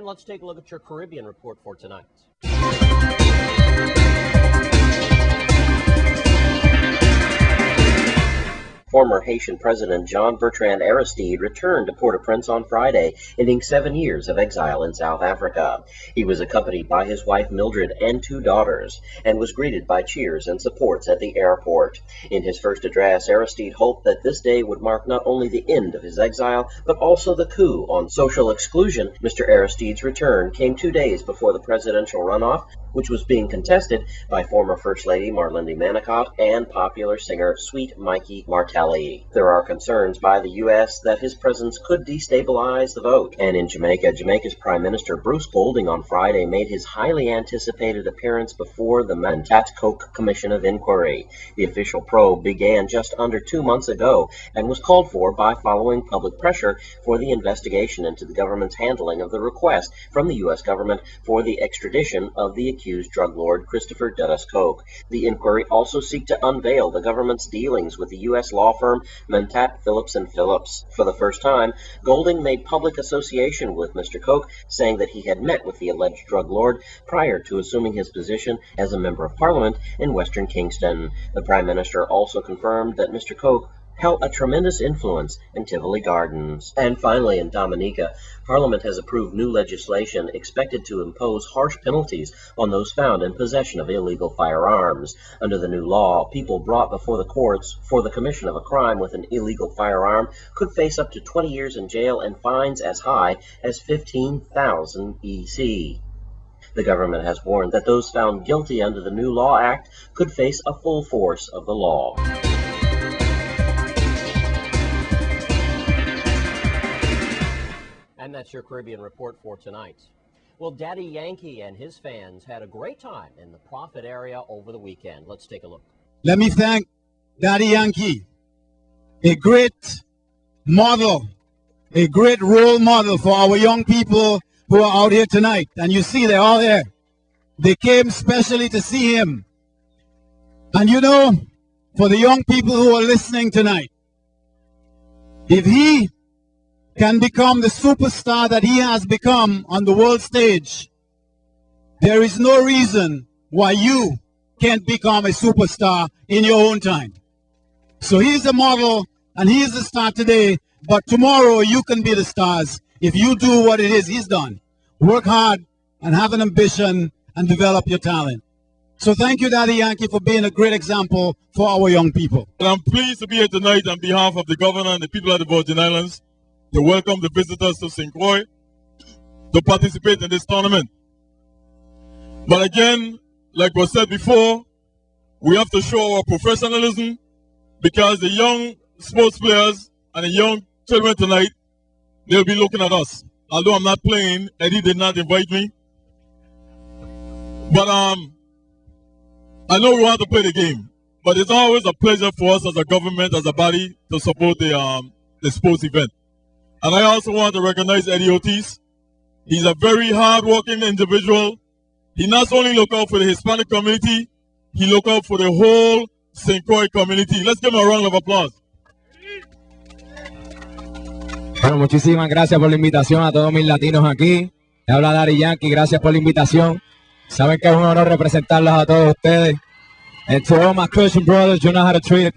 let's take a look at your Caribbean report for tonight. Former Haitian President Jean-Bertrand Aristide returned to Port-au-Prince on Friday, ending 7 years of exile in South Africa. He was accompanied by his wife Mildred and 2 daughters, and was greeted by cheers and supports at the airport. In his first address, Aristide hoped that this day would mark not only the end of his exile, but also the coup on social exclusion. Mr. Aristide's return came 2 days before the presidential runoff, which was being contested by former First Lady Marlene Manicot and popular singer Sweet Mikey Martelly. There are concerns by the U.S. that his presence could destabilize the vote. And in Jamaica, Jamaica's Prime Minister Bruce Golding on Friday made his highly anticipated appearance before the pt2 Commission of Inquiry. The official probe began just under 2 months ago and was called for by following public pressure for the investigation into the government's handling of the request from the U.S. government for the extradition of the accused drug lord Christopher Dudus Coke. The inquiry also seeks to unveil the government's dealings with the U.S. law firm Mentat, Phillips & Phillips. For the first time, Golding made public association with Mr. Coke, saying that he had met with the alleged drug lord prior to assuming his position as a member of parliament in Western Kingston. The Prime Minister also confirmed that Mr. Coke held a tremendous influence in Tivoli Gardens. And finally, in Dominica, Parliament has approved new legislation expected to impose harsh penalties on those found in possession of illegal firearms. Under the new law, people brought before the courts for the commission of a crime with an illegal firearm could face up to 20 years in jail and fines as high as 15,000 EC. The government has warned that those found guilty under the new Law Act could face a full force of the law. And that's your Caribbean report for tonight. Well, Daddy Yankee and his fans had a great time in the Prophet area over the weekend. Let's take a look. Let me thank Daddy Yankee, a great model, a great role model for our young people who are out here tonight. And you see, they're all there. They came specially to see him. And you know, for the young people who are listening tonight, if he can become the superstar that he has become on the world stage, there is no reason why you can't become a superstar in your own time. So he's a model and he is the star today, but tomorrow you can be the stars if you do what it is he's done. Work hard and have an ambition and develop your talent. So thank you, Daddy Yankee, for being a great example for our young people. And I'm pleased to be here tonight on behalf of the governor and the people of the Virgin Islands to welcome the visitors to St. Croix to participate in this tournament. But again, like was said before, we have to show our professionalism, because the young sports players and the young children tonight, they'll be looking at us. Although I'm not playing, Eddie did not invite me. But I know we want to play the game, but it's always a pleasure for us as a government, as a body, to support the sports event. And I also want to recognize Eddie Ortiz. He's a very hard-working individual. He not only look out for the Hispanic community, he look out for the whole St. Croix community. Let's give him a round of applause. Bueno, muchísimas gracias por la invitación a todos mis latinos aquí. Le habla Daddy Yankee, gracias por la invitación. Saben que es un honor representarlos a todos ustedes. And to all my Christian brothers, you know how to treat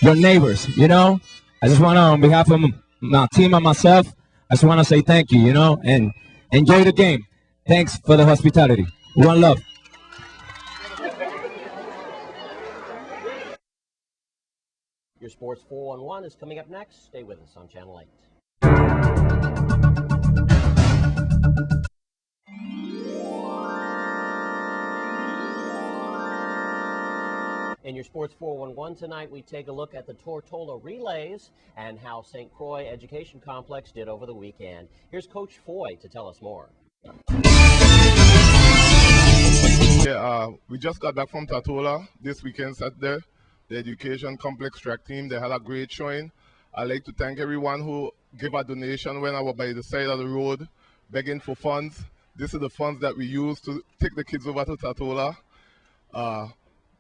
your neighbors, you know? I just want to, on behalf of my team and myself, I just want to say thank you, you know, and enjoy the game. Thanks for the hospitality. One love. Your Sports 411 is coming up next. Stay with us on Channel 8. In your Sports 411 tonight, we take a look at the Tortola Relays and how St. Croix Education Complex did over the weekend. Here's Coach Foy to tell us more. Yeah, we just got back from Tortola this weekend, Saturday. The Education Complex track team, they had a great showing. I'd like to thank everyone who gave a donation when I was by the side of the road begging for funds. This is the funds that we use to take the kids over to Tortola.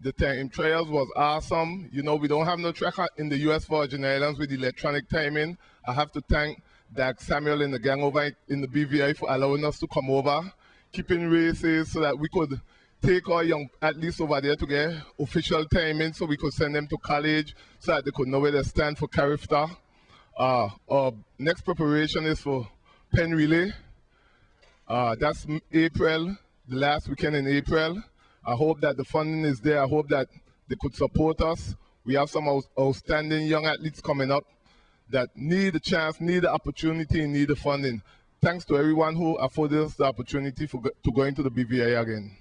The time trials was awesome. You know, we don't have no track in the U.S. Virgin Islands with electronic timing. I have to thank Dak Samuel and the gang over in the BVI for allowing us to come over, keeping races so that we could take our young athletes over there to get official timing so we could send them to college so that they could know where they stand for Carifta. Our next preparation is for Penn Relay. That's April, the last weekend in April. I hope that the funding is there. I hope that they could support us. We have some outstanding young athletes coming up that need a chance, need the opportunity, and need the funding. Thanks to everyone who afforded us the opportunity to go into the BVI again.